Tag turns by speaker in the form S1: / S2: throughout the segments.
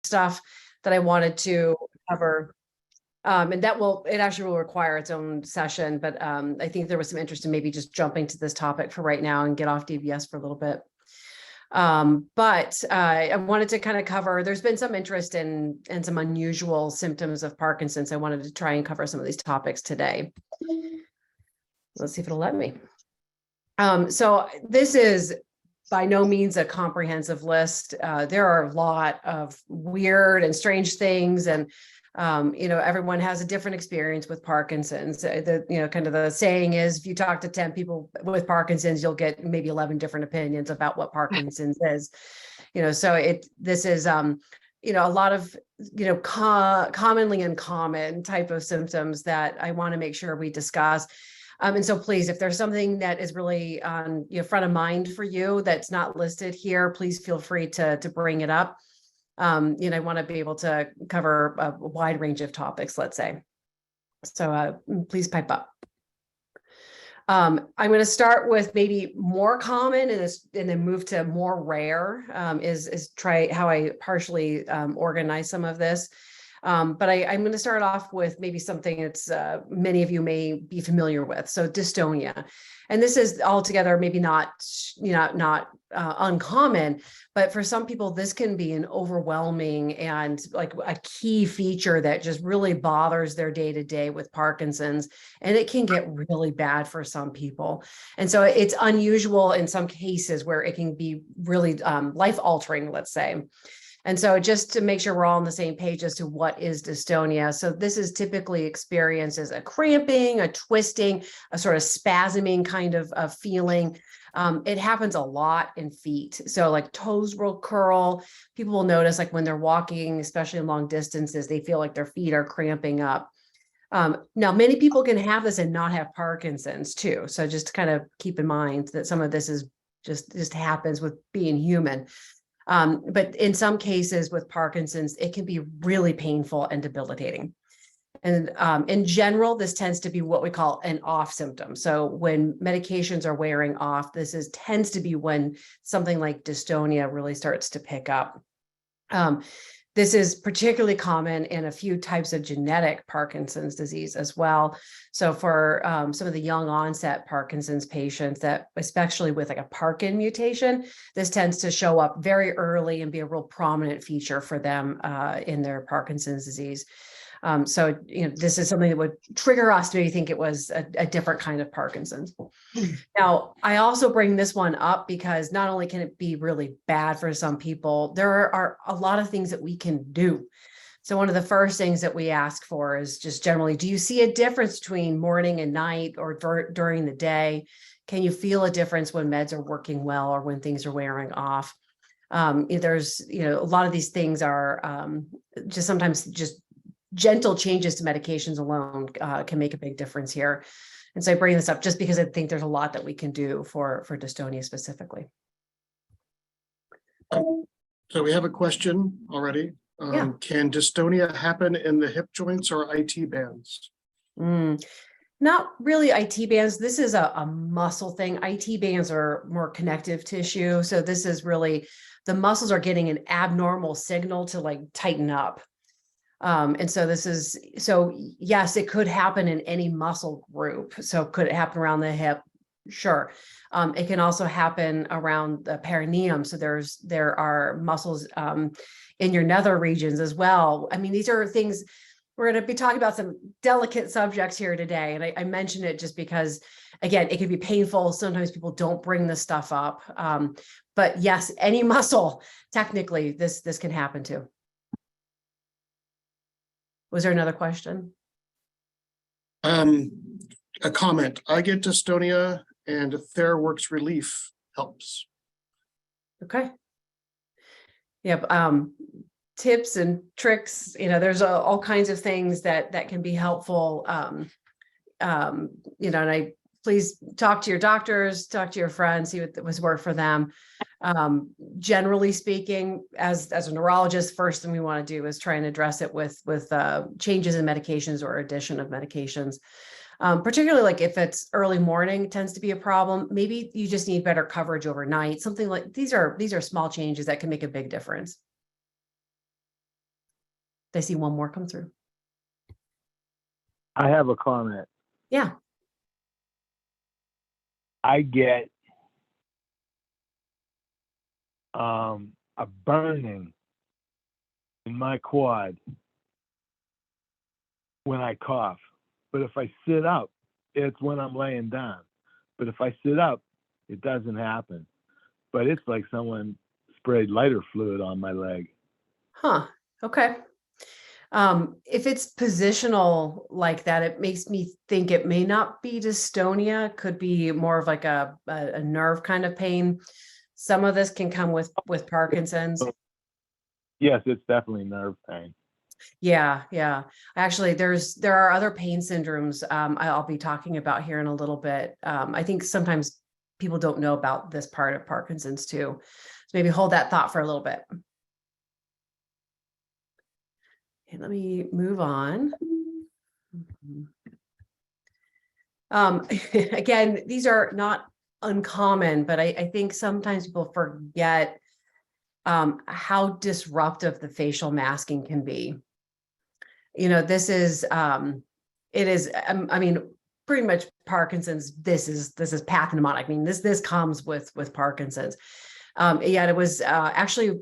S1: stuff that I wanted to cover. And it actually will require its own session, but I think there was some interest in maybe just jumping to this topic for right now and get off DBS for a little bit. But I wanted to kind of cover, there's been some interest in some unusual symptoms of Parkinson's. I wanted to try and cover some of these topics today. Let's see if it'll let me. So this is by no means a comprehensive list. There are a lot of weird and strange things, and everyone has a different experience with Parkinson's. Kind of the saying is, if you talk to 10 people with Parkinson's, you'll get maybe 11 different opinions about what Parkinson's is. So this is a lot of commonly uncommon type of symptoms that I want to make sure we discuss. And so please, if there's something that is really on front of mind for you that's not listed here, please feel free to bring it up. I want to be able to cover a wide range of topics, let's say. So please pipe up. I'm going to start with maybe more common and then move to more rare, is try how I partially organize some of this. But I'm going to start off with maybe something that's many of you may be familiar with. So dystonia, and this is altogether maybe not uncommon, but for some people this can be an overwhelming and like a key feature that just really bothers their day to day with Parkinson's, and it can get really bad for some people. And so it's unusual in some cases where it can be really life altering, let's say. And so just to make sure we're all on the same page as to what is dystonia. So this is typically experienced as a cramping, a twisting, a sort of spasming kind of feeling. It happens a lot in feet. So like toes will curl. People will notice like when they're walking, especially long distances, they feel like their feet are cramping up. Now, many people can have this and not have Parkinson's too. So just to kind of keep in mind that some of this is just happens with being human. But in some cases with Parkinson's, it can be really painful and debilitating. And in general, this tends to be what we call an off symptom. So when medications are wearing off, tends to be when something like dystonia really starts to pick up. This is particularly common in a few types of genetic Parkinson's disease as well. So for some of the young onset Parkinson's patients, that especially with like a Parkin mutation, this tends to show up very early and be a real prominent feature for them in their Parkinson's disease. So this is something that would trigger us to maybe think it was a different kind of Parkinson's. Now, I also bring this one up because not only can it be really bad for some people, there are a lot of things that we can do. So one of the first things that we ask for is just generally, do you see a difference between morning and night or during the day? Can you feel a difference when meds are working well or when things are wearing off? There's, a lot of these things are just sometimes just gentle changes to medications alone can make a big difference here. And so I bring this up just because I think there's a lot that we can do for dystonia specifically.
S2: So we have a question already.
S1: Yeah.
S2: Can dystonia happen in the hip joints or IT bands?
S1: Not really IT bands. This is a muscle thing. IT bands are more connective tissue. So this is really, the muscles are getting an abnormal signal to like tighten up. And so yes, it could happen in any muscle group. So could it happen around the hip? Sure. It can also happen around the perineum. So there are muscles in your nether regions as well. I mean, these are things, we're going to be talking about some delicate subjects here today. And I mention it just because, again, it can be painful. Sometimes people don't bring this stuff up. But yes, any muscle, technically, this can happen too. Was there another question?
S2: A comment. I get dystonia and TheraWorks relief helps.
S1: Okay. Yep. Tips and tricks, there's all kinds of things that can be helpful. And please talk to your doctors, talk to your friends, see what was work for them. Generally speaking, as a neurologist, first thing we want to do is try and address it with changes in medications or addition of medications. Particularly like if it's early morning tends to be a problem. Maybe you just need better coverage overnight. Something like these are small changes that can make a big difference. I see one more come through.
S3: I have a comment.
S1: Yeah.
S3: I get a burning in my quad when I cough. But if I sit up, it's when I'm laying down. But if I sit up, it doesn't happen. But it's like someone sprayed lighter fluid on my leg.
S1: Huh. Okay. If it's positional like that, it makes me think it may not be dystonia, could be more of like a nerve kind of pain. Some of this can come with Parkinson's.
S3: Yes, it's definitely nerve pain.
S1: Yeah, yeah. Actually, there are other pain syndromes I'll be talking about here in a little bit. I think sometimes people don't know about this part of Parkinson's too. So maybe hold that thought for a little bit. Okay, let me move on. Again, these are not uncommon, but I think sometimes people forget how disruptive the facial masking can be. This is it is I mean, pretty much Parkinson's. This is pathognomonic. I mean, this comes with Parkinson's. Yeah, it was actually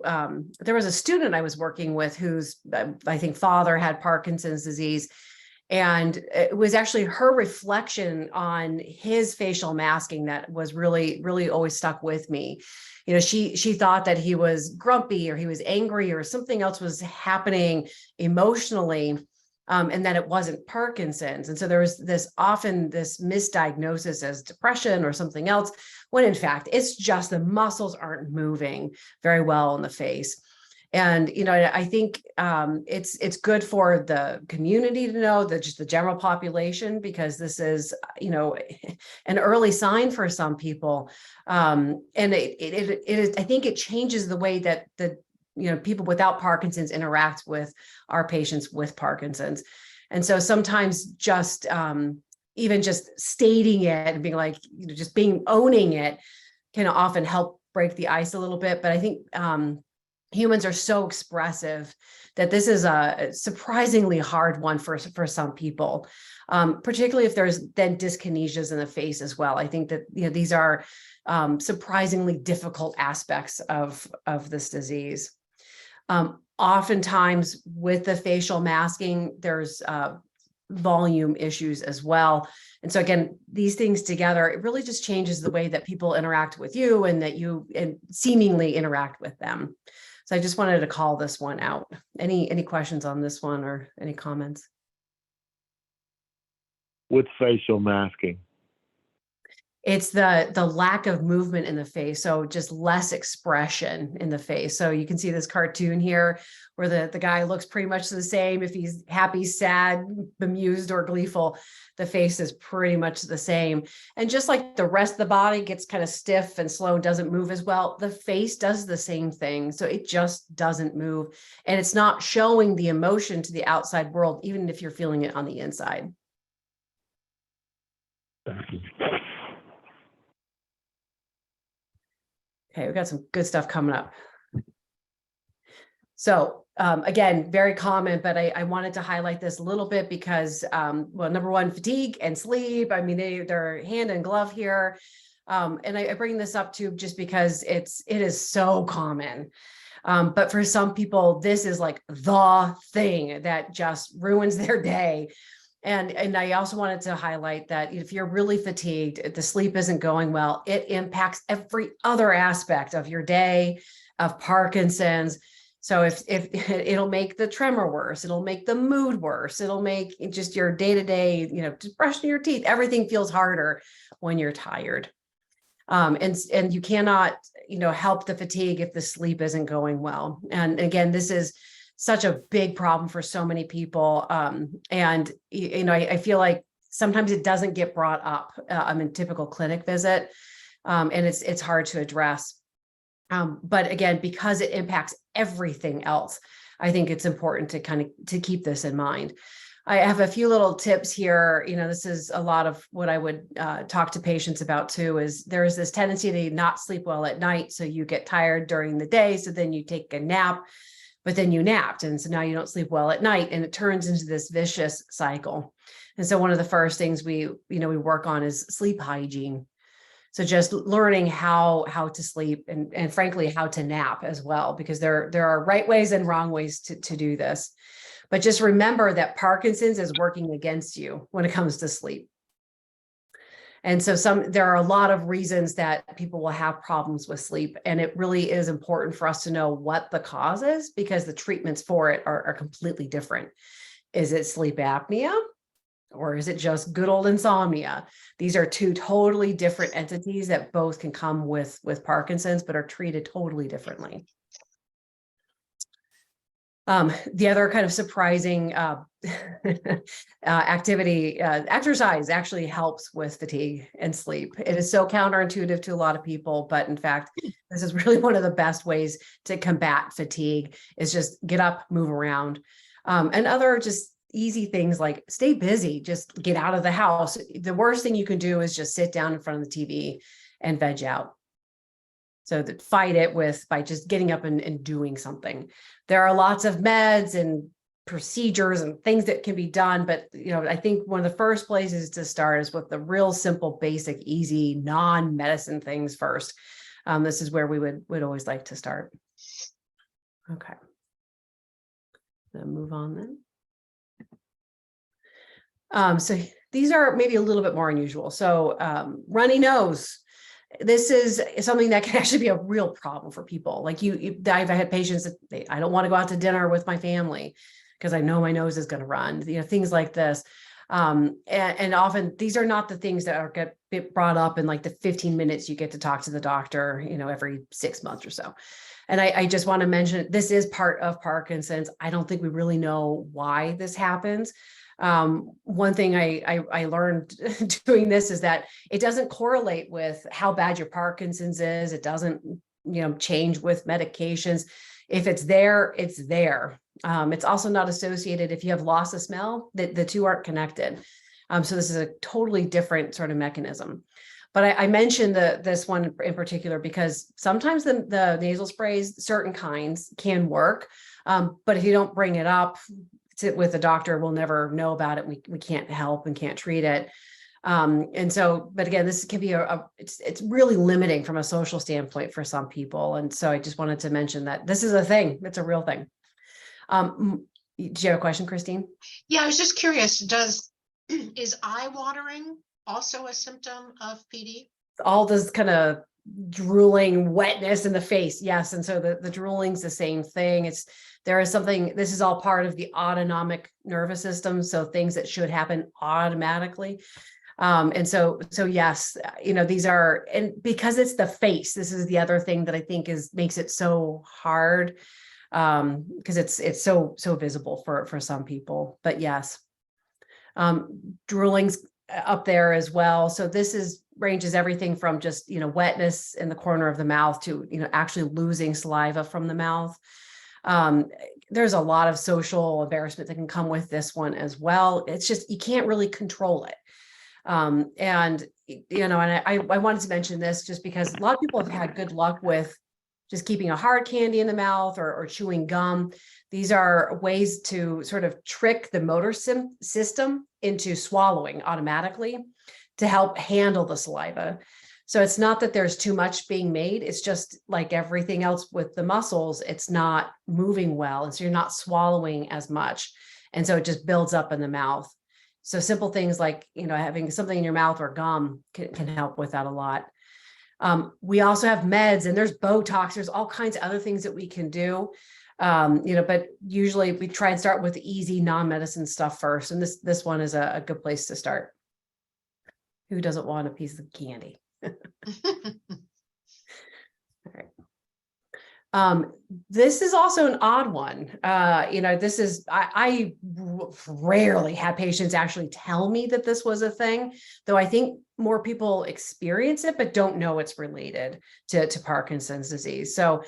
S1: there was a student I was working with whose I think father had Parkinson's disease. And it was actually her reflection on his facial masking that was really, really always stuck with me. She thought that he was grumpy or he was angry or something else was happening emotionally, and that it wasn't Parkinson's. And so there was often this misdiagnosis as depression or something else, when in fact, it's just the muscles aren't moving very well in the face. And, I think it's good for the community to know, that just the general population, because this is, an early sign for some people. And I think it changes the way that people without Parkinson's interact with our patients with Parkinson's. And so sometimes just even just stating it and being like, just owning it can often help break the ice a little bit. But I think humans are so expressive that this is a surprisingly hard one for some people, particularly if there's then dyskinesias in the face as well. I think that these are surprisingly difficult aspects of this disease. Oftentimes with the facial masking, there's volume issues as well. And so again, these things together, it really just changes the way that people interact with you and that you seemingly interact with them. So I just wanted to call this one out. Any questions on this one or any comments?
S3: With facial masking?
S1: It's the lack of movement in the face. So just less expression in the face. So you can see this cartoon here where the guy looks pretty much the same. If he's happy, sad, bemused, or gleeful, the face is pretty much the same. And just like the rest of the body gets kind of stiff and slow, doesn't move as well, the face does the same thing. So it just doesn't move. And it's not showing the emotion to the outside world, even if you're feeling it on the inside. Okay, we've got some good stuff coming up. So again, very common, but I wanted to highlight this a little bit because, well, number one, fatigue and sleep. I mean, they're hand in glove here. And I bring this up too, just because it is so common. But for some people, this is like the thing that just ruins their day. And I also wanted to highlight that if you're really fatigued, if the sleep isn't going well, it impacts every other aspect of your day, of Parkinson's. So if it'll make the tremor worse, it'll make the mood worse, it'll make just your day-to-day, just brushing your teeth, everything feels harder when you're tired. And you cannot, help the fatigue if the sleep isn't going well. And again, this is such a big problem for so many people. And, I feel like sometimes it doesn't get brought up in typical clinic visit. And it's hard to address. But again, because it impacts everything else, I think it's important to keep this in mind. I have a few little tips here. This is a lot of what I would talk to patients about too, is there's this tendency to not sleep well at night. So you get tired during the day. So then you take a nap. but then you napped. And so now you don't sleep well at night, and it turns into this vicious cycle. And so one of the first things we work on is sleep hygiene. So just learning how to sleep and frankly, how to nap as well, because there are right ways and wrong ways to do this. But just remember that Parkinson's is working against you when it comes to sleep. And so there are a lot of reasons that people will have problems with sleep. And it really is important for us to know what the cause is, because the treatments for it are completely different. Is it sleep apnea? Or is it just good old insomnia? These are two totally different entities that both can come with Parkinson's, but are treated totally differently. The other kind of surprising activity, exercise actually helps with fatigue and sleep. It is so counterintuitive to a lot of people, but in fact, this is really one of the best ways to combat fatigue, is just get up, move around, and other just easy things like stay busy, just get out of the house. The worst thing you can do is just sit down in front of the TV and veg out. So that fight it by just getting up and doing something. There are lots of meds and procedures and things that can be done, but I think one of the first places to start is with the real simple, basic, easy, non-medicine things first. This is where we would always like to start. Okay. So move on then. So these are maybe a little bit more unusual. So runny nose. This is something that can actually be a real problem for people. Like I've had patients that I don't want to go out to dinner with my family because I know my nose is going to run, things like this. And often these are not the things that get brought up in like the 15 minutes you get to talk to the doctor, every 6 months or so. And I just want to mention, this is part of Parkinson's. I don't think we really know why this happens. One thing I learned doing this is that it doesn't correlate with how bad your Parkinson's is. It doesn't, change with medications. If it's there, it's there. It's also not associated if you have loss of smell, the two aren't connected. So this is a totally different sort of mechanism. But I mentioned this one in particular because sometimes the nasal sprays, certain kinds, can work. But if you don't bring it up with the doctor, we'll never know about it. We can't help and can't treat it. And so, but again, this can be it's really limiting from a social standpoint for some people. And so I just wanted to mention that this is a thing. It's a real thing. Do you have a question, Christine?
S4: Yeah, I was just curious, is eye watering also a symptom of PD?
S1: All this kind of drooling wetness in the face. Yes. And so the drooling's the same thing. This is all part of the autonomic nervous system. So things that should happen automatically. And so yes, these are, and because it's the face, this is the other thing that I think makes it so hard. Because it's so visible for some people, but yes, drooling's up there as well. So this ranges everything from just, wetness in the corner of the mouth to, actually losing saliva from the mouth. There's a lot of social embarrassment that can come with this one as well. It's just, you can't really control it. And I wanted to mention this just because a lot of people have had good luck with just keeping a hard candy in the mouth or chewing gum. These are ways to sort of trick the motor system into swallowing automatically to help handle the saliva. So it's not that there's too much being made. It's just like everything else with the muscles, it's not moving well. And so you're not swallowing as much. And so it just builds up in the mouth. So simple things like, having something in your mouth or gum can help with that a lot. We also have meds, and there's Botox. There's all kinds of other things that we can do. But usually we try and start with the easy non-medicine stuff first. And this one is a good place to start. Who doesn't want a piece of candy? All right. This is also an odd one. I rarely had patients actually tell me that this was a thing, though I think more people experience it, but don't know it's related to Parkinson's disease. So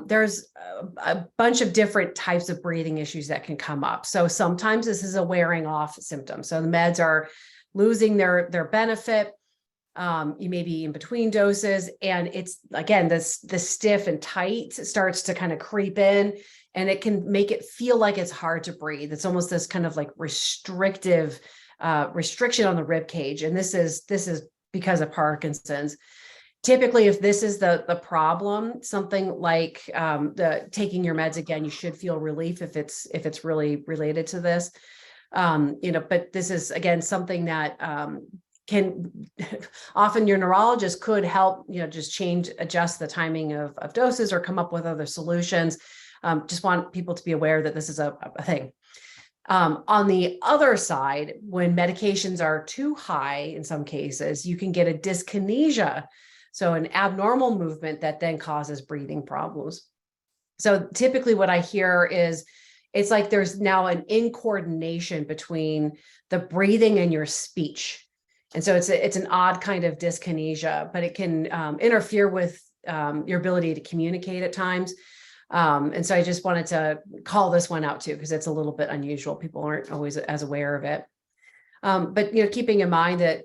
S1: there's a bunch of different types of breathing issues that can come up. So sometimes this is a wearing off symptom. So the meds are losing their benefit. You may be in between doses, and it's, again, this stiff and tight starts to kind of creep in, and it can make it feel like it's hard to breathe. It's almost this kind of like restrictive restriction on the rib cage. And this is because of Parkinson's. Typically, if this is the problem, something like the taking your meds, again, you should feel relief if it's really related to this. But this is, again, something that can often your neurologist could help, just adjust the timing of doses or come up with other solutions. Just want people to be aware that this is a thing. On the other side, when medications are too high, in some cases, you can get a dyskinesia. So an abnormal movement that then causes breathing problems. So typically what I hear is it's like there's now an incoordination between the breathing and your speech. And so it's an odd kind of dyskinesia, but it can interfere with your ability to communicate at times. And so I just wanted to call this one out too, because it's a little bit unusual. People aren't always as aware of it. But keeping in mind that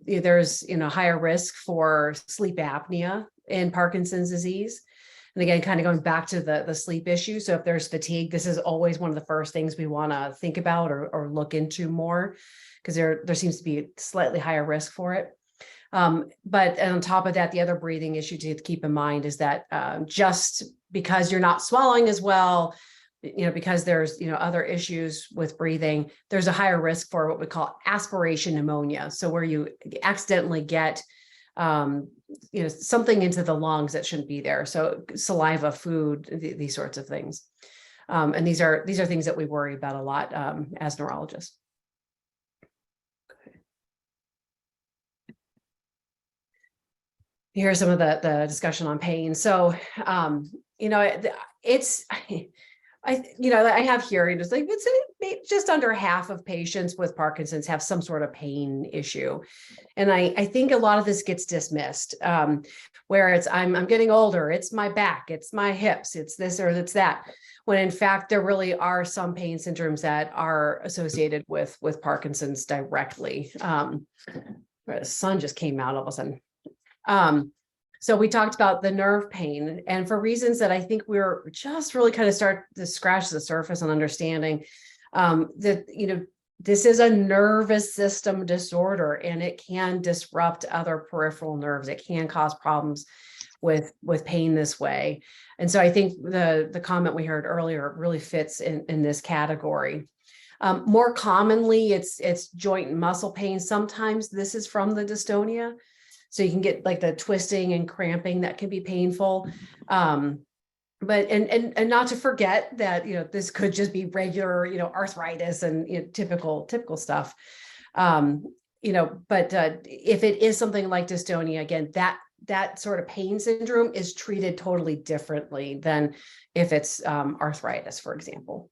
S1: there's higher risk for sleep apnea in Parkinson's disease. And again, kind of going back to the sleep issue. So if there's fatigue, this is always one of the first things we want to think about or look into more, because there seems to be a slightly higher risk for it. But on top of that, the other breathing issue to keep in mind is that just because you're not swallowing as well, because there's, other issues with breathing, there's a higher risk for what we call aspiration pneumonia. So where you accidentally get, something into the lungs that shouldn't be there. So saliva, food, these sorts of things. And these are things that we worry about a lot as neurologists. Here's some of the discussion on pain. So, I have here, it's like, it's just under half of patients with Parkinson's have some sort of pain issue. And I think a lot of this gets dismissed, where it's, I'm getting older, it's my back, it's my hips, it's this or it's that. When in fact, there really are some pain syndromes that are associated with Parkinson's directly. The sun just came out all of a sudden. So we talked about the nerve pain, and for reasons that I think we're just really kind of start to scratch the surface on understanding that, this is a nervous system disorder, and it can disrupt other peripheral nerves. It can cause problems with pain this way. And so I think the comment we heard earlier really fits in this category. More commonly, it's joint and muscle pain. Sometimes this is from the dystonia. So you can get like the twisting and cramping that can be painful. But and not to forget that, this could just be regular, arthritis and typical stuff. But if it is something like dystonia, again, that sort of pain syndrome is treated totally differently than if it's arthritis, for example.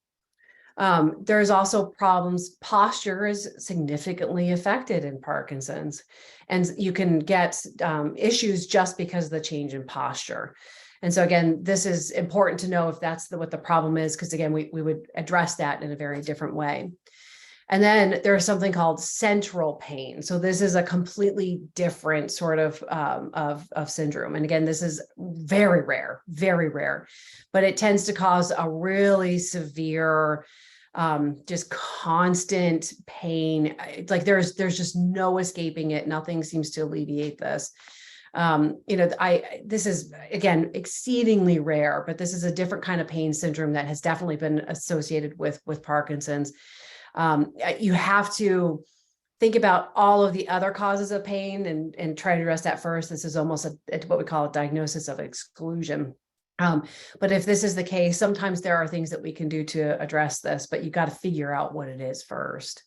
S1: There's also problems. Posture is significantly affected in Parkinson's, and you can get issues just because of the change in posture. And so again, this is important to know if that's what the problem is, because again, we would address that in a very different way. And then there's something called central pain. So this is a completely different sort of syndrome. And again, this is very rare, but it tends to cause a really severe, just constant pain. It's like there's just no escaping it. Nothing seems to alleviate this. This is, again, exceedingly rare, but this is a different kind of pain syndrome that has definitely been associated with Parkinson's. You have to think about all of the other causes of pain and try to address that first. This is almost what we call a diagnosis of exclusion. But if this is the case, sometimes there are things that we can do to address this, but you got to figure out what it is first.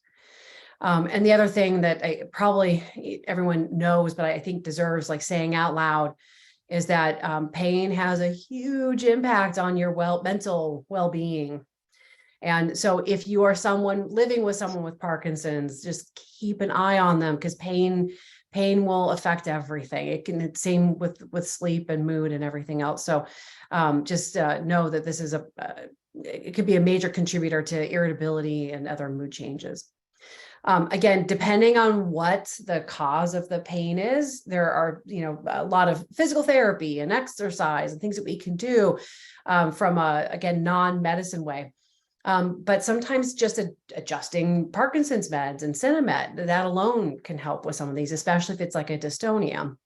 S1: And the other thing that probably everyone knows, but I think deserves like saying out loud, is that pain has a huge impact on your mental well-being. And so if you are living with someone with Parkinson's, just keep an eye on them, because pain will affect everything. It's same with sleep and mood and everything else. So just know that this is it could be a major contributor to irritability and other mood changes. Again, depending on what the cause of the pain is, there are, a lot of physical therapy and exercise and things that we can do from a, again, non-medicine way. But sometimes just adjusting Parkinson's meds and Cinemet, that alone can help with some of these, especially if it's like a dystonia.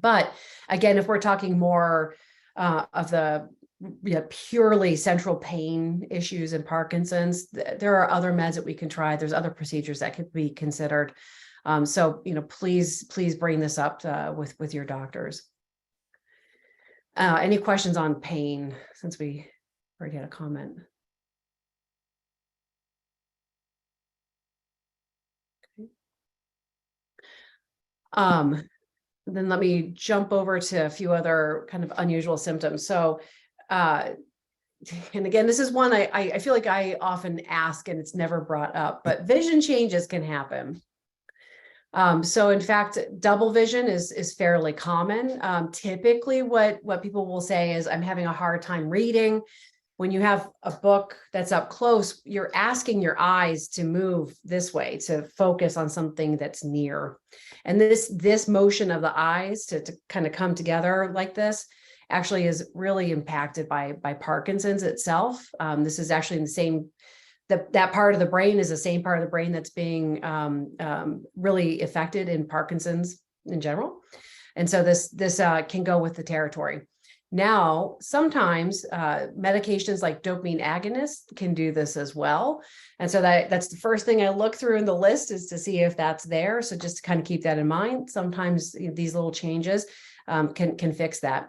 S1: But again, if we're talking more of the purely central pain issues in Parkinson's, there are other meds that we can try. There's other procedures that could be considered. So, please bring this up with your doctors. Any questions on pain, since we already had a comment? Okay. Then let me jump over to a few other kind of unusual symptoms. So, and again, this is one I feel like I often ask and it's never brought up, but vision changes can happen. So in fact, double vision is fairly common. Typically what people will say is, I'm having a hard time reading. When you have a book that's up close, you're asking your eyes to move this way, to focus on something that's near. And this motion of the eyes to kind of come together like this actually is really impacted by Parkinson's itself. This is actually in the same, that part of the brain is the same part of the brain that's being really affected in Parkinson's in general. And so this can go with the territory. Now, sometimes medications like dopamine agonists can do this as well. And so that's the first thing I look through in the list, is to see if that's there. So just to kind of keep that in mind, sometimes these little changes can fix that.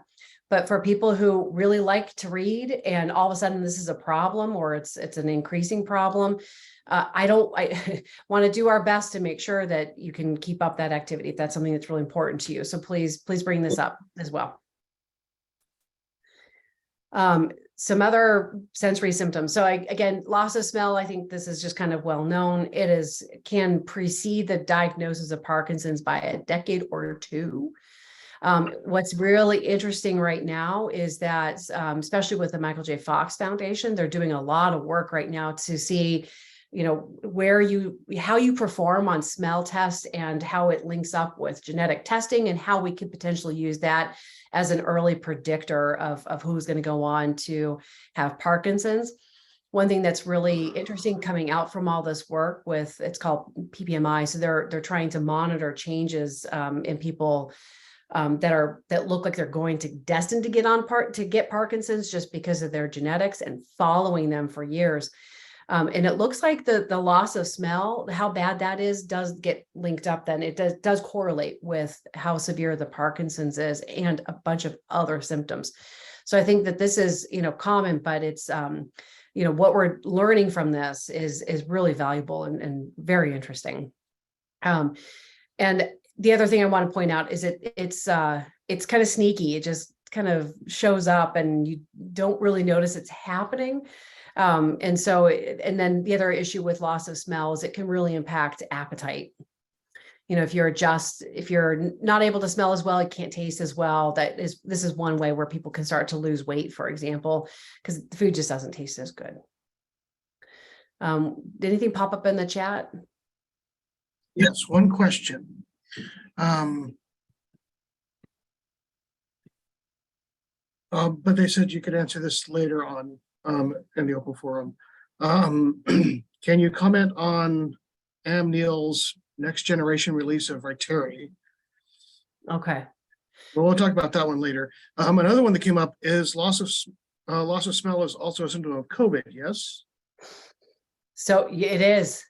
S1: But for people who really like to read and all of a sudden this is a problem, or it's an increasing problem, I want to do our best to make sure that you can keep up that activity if that's something that's really important to you. So please bring this up as well. Some other sensory symptoms. So again, loss of smell, I think this is just kind of well known. It can precede the diagnosis of Parkinson's by a decade or two. What's really interesting right now is that, especially with the Michael J. Fox Foundation, they're doing a lot of work right now to see, how you perform on smell tests and how it links up with genetic testing, and how we could potentially use that as an early predictor of who's going to go on to have Parkinson's. One thing that's really interesting coming out from all this work it's called PPMI. So they're trying to monitor changes in people that look like they're going to destined to get Parkinson's just because of their genetics, and following them for years. And it looks like the loss of smell, how bad that is, does get linked up. Then it does correlate with how severe the Parkinson's is, and a bunch of other symptoms. So I think that this is, common, but it's, what we're learning from this is really valuable and very interesting. And the other thing I want to point out is it's kind of sneaky. It just kind of shows up and you don't really notice it's happening. And then the other issue with loss of smell is it can really impact appetite. If you're not able to smell as well, you can't taste as well. This is one way where people can start to lose weight, for example, because the food just doesn't taste as good. Did anything pop up in the chat?
S2: Yes, one question. But they said you could answer this later on in the open forum. Can you comment on Amneal's next generation release of Rytary?
S1: Okay.
S2: Well, we'll talk about that one later. Another one that came up is loss of smell is also a symptom of COVID. Yes.
S1: So it is.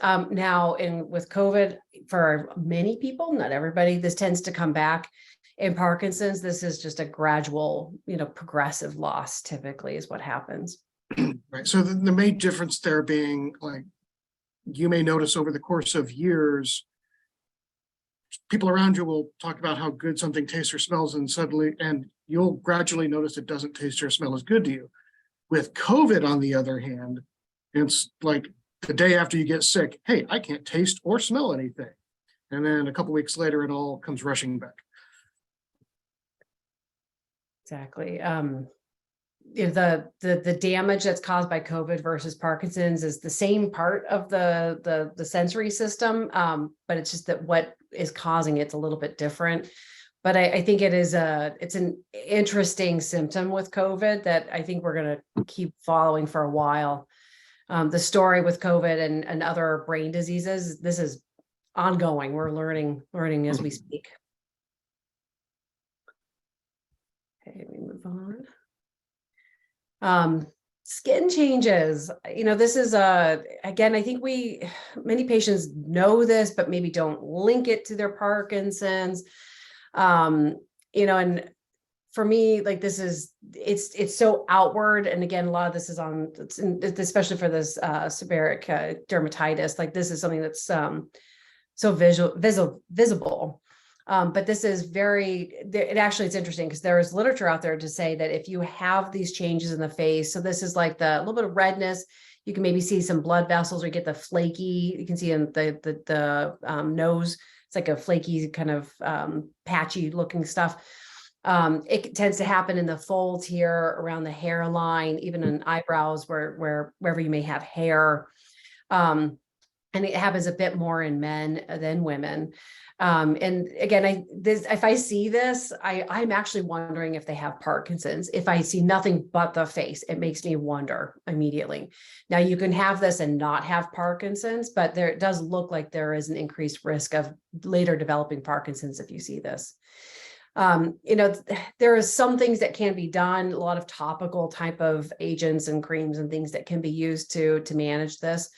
S1: Now, with COVID, for many people, not everybody, this tends to come back. In Parkinson's, this is just a gradual, progressive loss, typically, is what happens.
S2: Right. So the main difference there being, like, you may notice over the course of years, people around you will talk about how good something tastes or smells, and you'll gradually notice it doesn't taste or smell as good to you. With COVID, on the other hand, it's like the day after you get sick, hey, I can't taste or smell anything. And then a couple weeks later, it all comes rushing back.
S1: Exactly. the damage that's caused by COVID versus Parkinson's is the same part of the sensory system, but it's just that what is causing it's a little bit different. But I think it's an interesting symptom with COVID that I think we're going to keep following for a while. The story with COVID and other brain diseases, this is ongoing. We're learning as we speak. Okay, we move on. Skin changes. This is again, I think many patients know this, but maybe don't link it to their Parkinson's. And for me, like it's so outward. And again, a lot of this is especially for this seborrheic dermatitis, like this is something that's so visible. But this is it's interesting because there's literature out there to say that if you have these changes in the face, so this is like the little bit of redness, you can maybe see some blood vessels or get the flaky, you can see in the nose, it's like a flaky kind of patchy looking stuff. It tends to happen in the folds here around the hairline, even in eyebrows wherever you may have hair. And it happens a bit more in men than women. And again, if I see this, I'm actually wondering if they have Parkinson's. If I see nothing but the face, it makes me wonder immediately. Now you can have this and not have Parkinson's, but it does look like there is an increased risk of later developing Parkinson's if you see this. There are some things that can be done, a lot of topical type of agents and creams and things that can be used to manage this.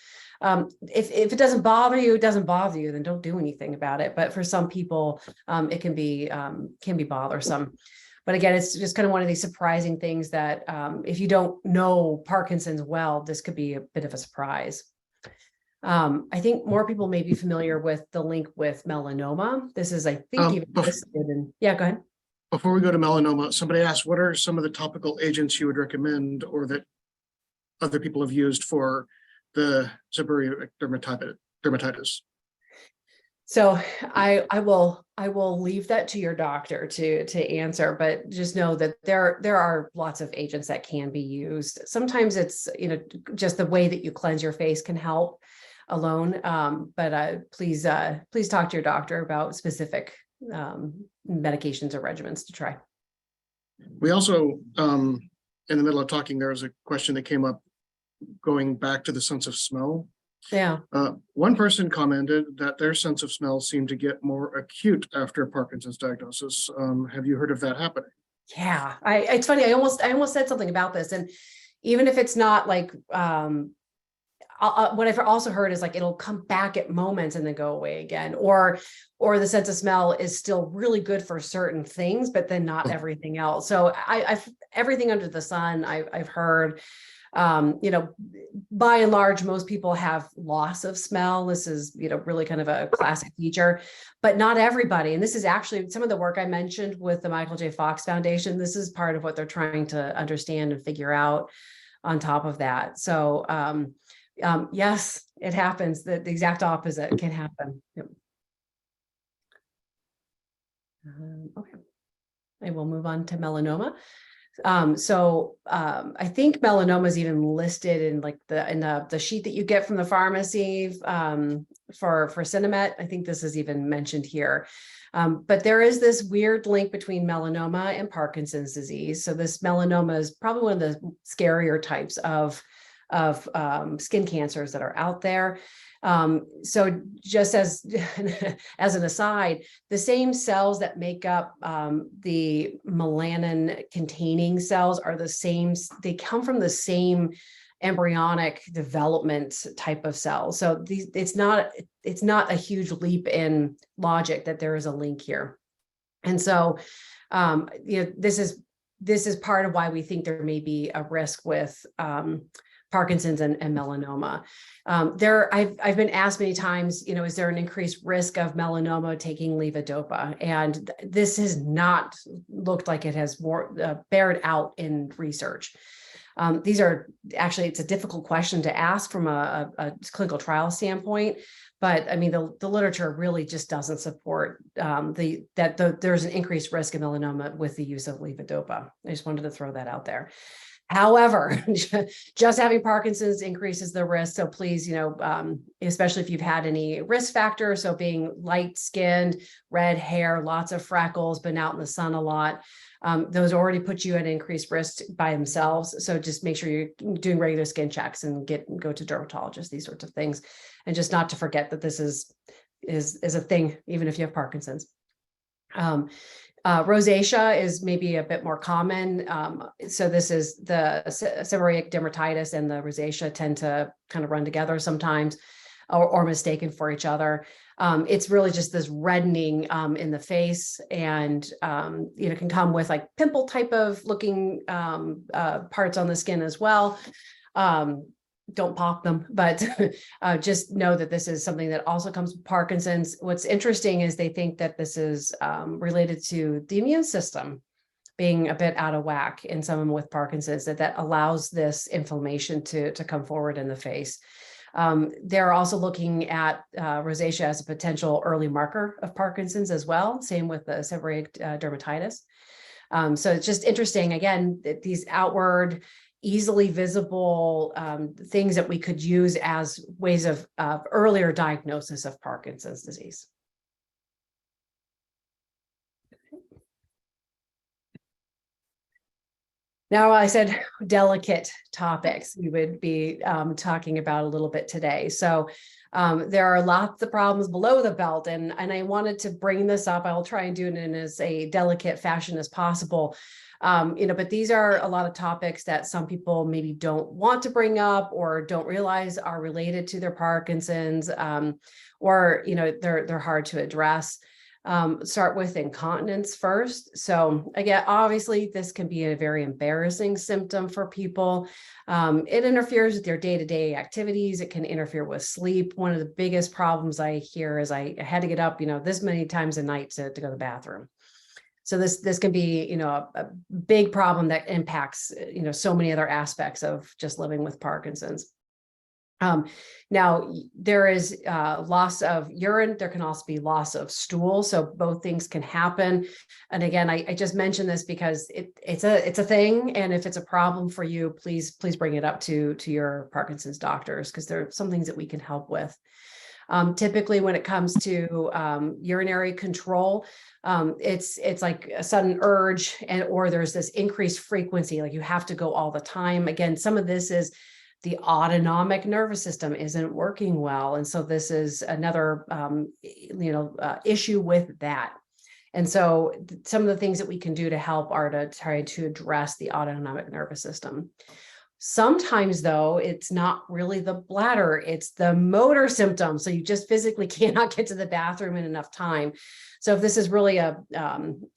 S1: If it doesn't bother you, it doesn't bother you, then don't do anything about it. But for some people, it can be bothersome. But again, it's just kind of one of these surprising things that if you don't know Parkinson's well, this could be a bit of a surprise. I think more people may be familiar with the link with melanoma. This is, I think, even listed in, yeah, go ahead.
S2: Before we go to melanoma, somebody asked, what are some of the topical agents you would recommend or that other people have used for the seborrheic dermatitis?
S1: So I will leave that to your doctor to answer, but just know that there are lots of agents that can be used. Sometimes it's just the way that you cleanse your face can help alone, but please talk to your doctor about specific medications or regimens to try.
S2: We also in the middle of talking, there was a question that came up going back to the sense of smell.
S1: Yeah.
S2: One person commented that their sense of smell seemed to get more acute after Parkinson's diagnosis. Have you heard of that happening?
S1: Yeah, it's funny. I almost said something about this, and even if it's not like what I've also heard is like it'll come back at moments and then go away again, or the sense of smell is still really good for certain things, but then not everything else. So I've everything under the sun I've heard. By and large, most people have loss of smell. This is, really kind of a classic feature, but not everybody. And this is actually some of the work I mentioned with the Michael J. Fox Foundation. This is part of what they're trying to understand and figure out on top of that. So, yes, it happens. The exact opposite can happen. Yep. Okay. And we'll move on to melanoma. I think melanoma is even listed in like the sheet that you get from the pharmacy for Cinemet. I think this is even mentioned here. But there is this weird link between melanoma and Parkinson's disease. So this melanoma is probably one of the scarier types of skin cancers that are out there. So just as an aside, the same cells that make up the melanin containing cells are the same, they come from the same embryonic development type of cells. So it's not a huge leap in logic that there is a link here. And so this is part of why we think there may be a risk with Parkinson's and melanoma. I've been asked many times, is there an increased risk of melanoma taking levodopa? And this has not looked like it has bared out in research. These are actually, it's a difficult question to ask from a clinical trial standpoint, but I mean, the literature really just doesn't support there's an increased risk of melanoma with the use of levodopa. I just wanted to throw that out there. However, just having Parkinson's increases the risk. So please, especially if you've had any risk factors, so being light skinned, red hair, lots of freckles, been out in the sun a lot, those already put you at increased risk by themselves. So just make sure you're doing regular skin checks and go to dermatologists, these sorts of things. And just not to forget that this is a thing, even if you have Parkinson's. Rosacea is maybe a bit more common. So this is the seborrheic dermatitis and the rosacea tend to kind of run together sometimes or mistaken for each other. It's really just this reddening in the face, and can come with like pimple type of looking parts on the skin as well. Don't pop them, but just know that this is something that also comes with Parkinson's. What's interesting is they think that this is related to the immune system being a bit out of whack in someone with Parkinson's, that allows this inflammation to come forward in the face. They're also looking at rosacea as a potential early marker of Parkinson's as well. Same with the seborrheic dermatitis. So it's just interesting, again, that these outward, easily visible things that we could use as ways of earlier diagnosis of Parkinson's disease. Now, I said delicate topics we would be talking about a little bit today. So there are lots of problems below the belt, and I wanted to bring this up. I'll try and do it in as a delicate fashion as possible. But these are a lot of topics that some people maybe don't want to bring up or don't realize are related to their Parkinson's, or they're hard to address. Start with incontinence first. So again, obviously this can be a very embarrassing symptom for people. It interferes with your day-to-day activities. It can interfere with sleep. One of the biggest problems I hear is I had to get up, this many times a night to go to the bathroom. So this can be, a big problem that impacts, so many other aspects of just living with Parkinson's. Now, there is loss of urine. There can also be loss of stool. So both things can happen. And again, I just mentioned this because it's a thing. And if it's a problem for you, please bring it up to your Parkinson's doctors, because there are some things that we can help with. Typically, when it comes to urinary control, it's like a sudden urge, or there's this increased frequency, like you have to go all the time. Again, some of this is the autonomic nervous system isn't working well. And so this is another, issue with that. And so some of the things that we can do to help are to try to address the autonomic nervous system. Sometimes, though, it's not really the bladder, it's the motor symptoms. So you just physically cannot get to the bathroom in enough time. So if this is really a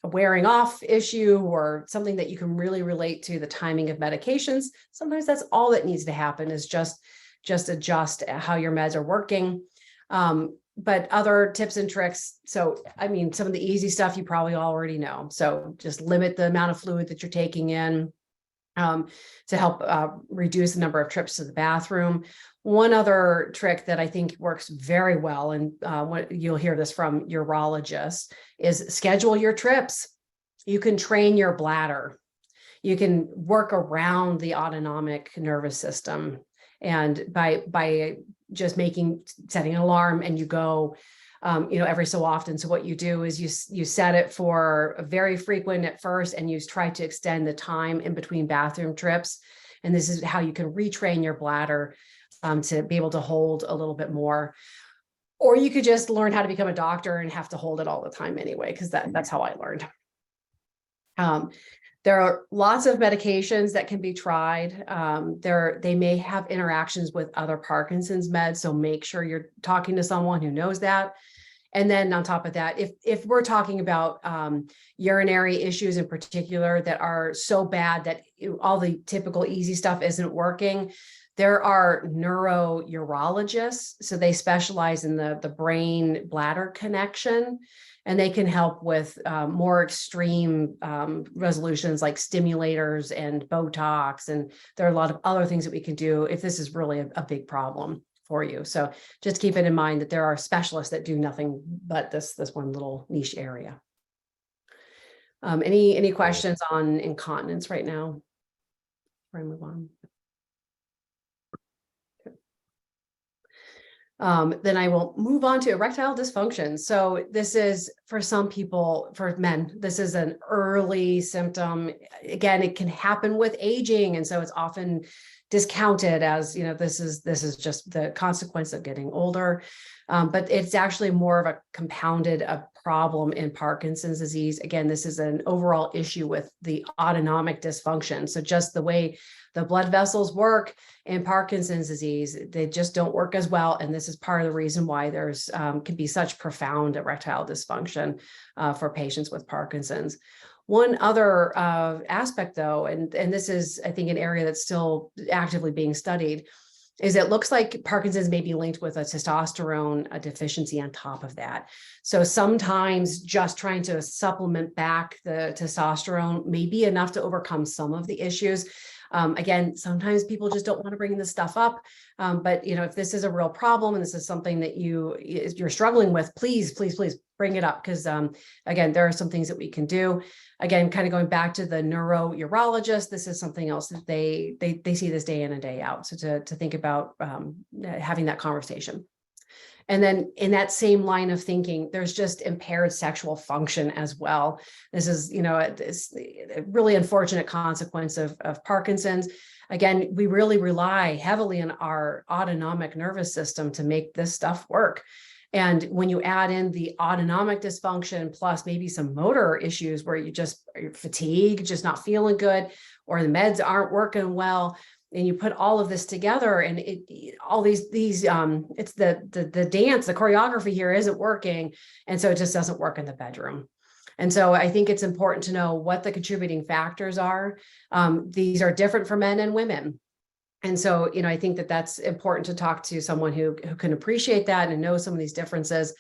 S1: wearing off issue or something that you can really relate to the timing of medications, sometimes that's all that needs to happen, is just adjust how your meds are working. But other tips and tricks. So, some of the easy stuff you probably already know. So just limit the amount of fluid that you're taking in, to help reduce the number of trips to the bathroom. One other trick that I think works very well, and what you'll hear this from urologists, is schedule your trips. You can train your bladder. You can work around the autonomic nervous system, and by just setting an alarm, and you go every so often. So what you do is you set it for a very frequent at first, and you try to extend the time in between bathroom trips. And this is how you can retrain your bladder to be able to hold a little bit more. Or you could just learn how to become a doctor and have to hold it all the time anyway, because that's how I learned. There are lots of medications that can be tried. They may have interactions with other Parkinson's meds, so make sure you're talking to someone who knows that. And then on top of that, if we're talking about urinary issues in particular that are so bad that all the typical easy stuff isn't working, there are neurourologists. So they specialize in the brain bladder connection, and they can help with more extreme resolutions like stimulators and Botox. And there are a lot of other things that we can do if this is really a big problem for you. So just keep it in mind that there are specialists that do nothing but this one little niche area. Any questions on incontinence right now? before I move on. Then I will move on to erectile dysfunction. So this is, for some people, for men, this is an early symptom. Again, it can happen with aging. And so it's often discounted as, this is just the consequence of getting older. But it's actually more of a compounded problem in Parkinson's disease. Again, this is an overall issue with the autonomic dysfunction. So just the way the blood vessels work in Parkinson's disease, they just don't work as well. And this is part of the reason why there's can be such profound erectile dysfunction for patients with Parkinson's. One other aspect, though, and this is, I think, an area that's still actively being studied, is it looks like Parkinson's may be linked with a testosterone deficiency on top of that. So sometimes just trying to supplement back the testosterone may be enough to overcome some of the issues. Again, sometimes people just don't want to bring this stuff up. But if this is a real problem and this is something that you're struggling with, please bring it up. Because again, there are some things that we can do. Again, kind of going back to the neurourologist, this is something else that they see this day in and day out. So to think about having that conversation. And then in that same line of thinking, there's just impaired sexual function as well. This is, a really unfortunate consequence of Parkinson's. Again, we really rely heavily on our autonomic nervous system to make this stuff work. And when you add in the autonomic dysfunction, plus maybe some motor issues where you're fatigued, just not feeling good, or the meds aren't working well, and you put all of this together, and it's the dance, the choreography here isn't working. And so it just doesn't work in the bedroom. And so I think it's important to know what the contributing factors are. These are different for men and women. And so, I think that that's important to talk to someone who can appreciate that and know some of these differences.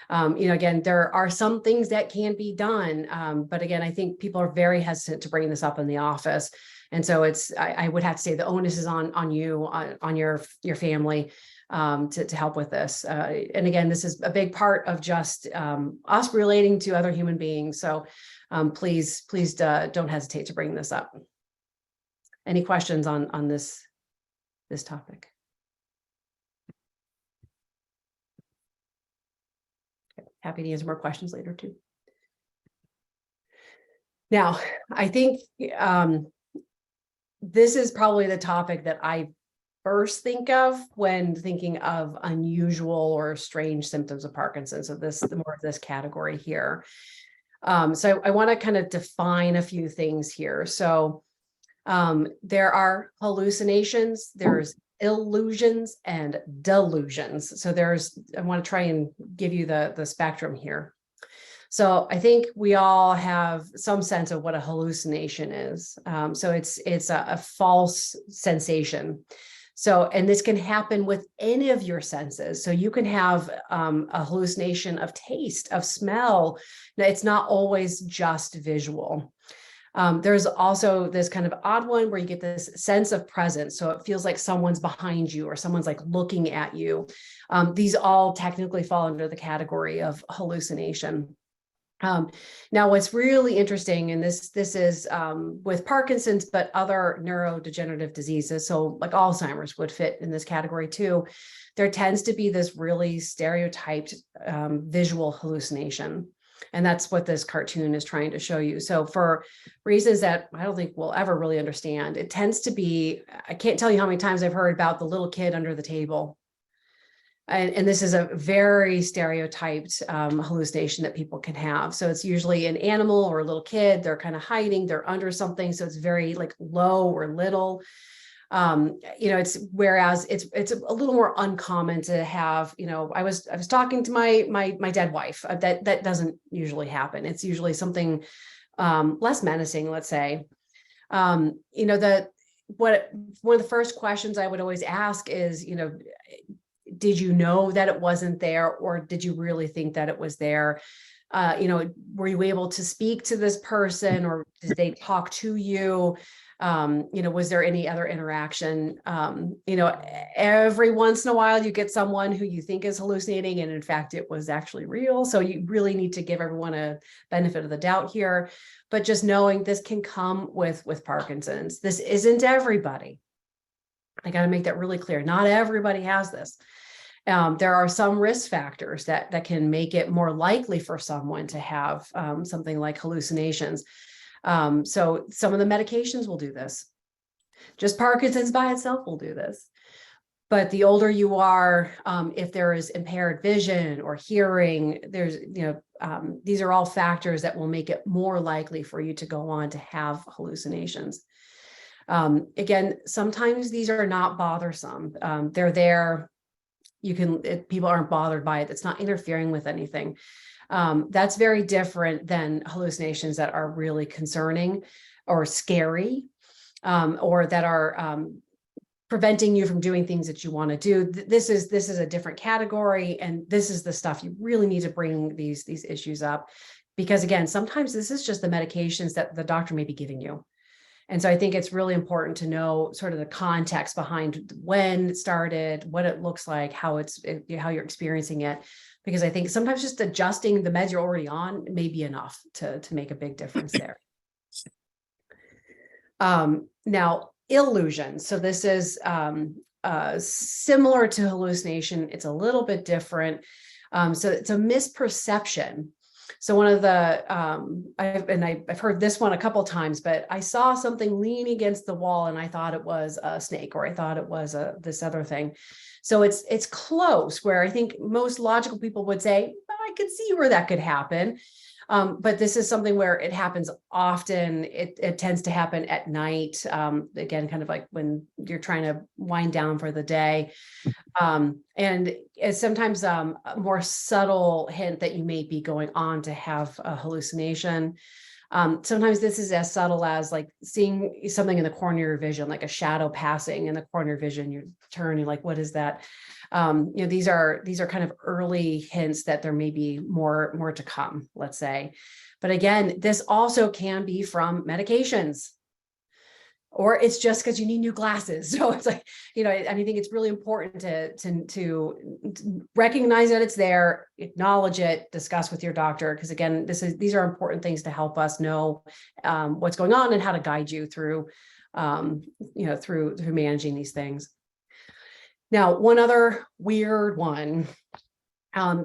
S1: Again, there are some things that can be done. But again, I think people are very hesitant to bring this up in the office. And so I would have to say the onus is on you, on your family, to help with this. And again, this is a big part of just us relating to other human beings. So please don't hesitate to bring this up. Any questions on this topic? Okay, happy to answer more questions later too. Now, I think this is probably the topic that I first think of when thinking of unusual or strange symptoms of Parkinson's. So more of this category here. So I want to kind of define a few things here. So there are hallucinations, there's illusions and delusions. So I want to try and give you the spectrum here. So I think we all have some sense of what a hallucination is. So it's a false sensation. So, and this can happen with any of your senses. So you can have a hallucination of taste, of smell. Now, it's not always just visual. There's also this kind of odd one where you get this sense of presence. So it feels like someone's behind you or someone's like looking at you. These all technically fall under the category of hallucination. Now, what's really interesting, and this is with Parkinson's, but other neurodegenerative diseases, so like Alzheimer's would fit in this category too, there tends to be this really stereotyped visual hallucination. And that's what this cartoon is trying to show you. So for reasons that I don't think we'll ever really understand, it tends to be, I can't tell you how many times I've heard about the little kid under the table. And this is a very stereotyped hallucination that people can have. So it's usually an animal or a little kid. They're kind of hiding, they're under something. So it's very like low or little. Whereas it's a little more uncommon to have, I was talking to my dead wife. That doesn't usually happen. It's usually something less menacing, let's say. One of the first questions I would always ask is, did you know that it wasn't there, or did you really think that it was there? Were you able to speak to this person, or did they talk to you? Was there any other interaction? Every once in a while you get someone who you think is hallucinating, and in fact, it was actually real. So you really need to give everyone a benefit of the doubt here, but just knowing this can come with Parkinson's. This isn't everybody. I got to make that really clear. Not everybody has this. There are some risk factors that can make it more likely for someone to have something like hallucinations. So some of the medications will do this. Just Parkinson's by itself will do this. But the older you are, if there is impaired vision or hearing, these are all factors that will make it more likely for you to go on to have hallucinations. Again, sometimes these are not bothersome. They're there. People aren't bothered by it. It's not interfering with anything. That's very different than hallucinations that are really concerning or scary, or that are preventing you from doing things that you want to do. This is a different category, and this is the stuff you really need to bring these issues up, because again, sometimes this is just the medications that the doctor may be giving you. And so I think it's really important to know sort of the context behind when it started, what it looks like, how you're experiencing it, because I think sometimes just adjusting the meds you're already on may be enough to make a big difference there. Now, illusions. So this is similar to hallucination. It's a little bit different. So it's a misperception. So one of the, I've heard this one a couple of times, but I saw something lean against the wall and I thought it was a snake, or I thought it was this other thing. So it's close, where I think most logical people would say, I could see where that could happen. But this is something where it happens often. It tends to happen at night. Again, kind of like when you're trying to wind down for the day. And it's sometimes a more subtle hint that you may be going on to have a hallucination. Sometimes this is as subtle as like seeing something in the corner of your vision, like a shadow passing in the corner of your vision. You turn, you're like, what is that? These are kind of early hints that there may be more to come, let's say. But again, this also can be from medications, or it's just because you need new glasses. So it's like, I think it's really important to recognize that it's there, acknowledge it, discuss with your doctor, because again, these are important things to help us know what's going on and how to guide you through through managing these things. Now, one other weird one,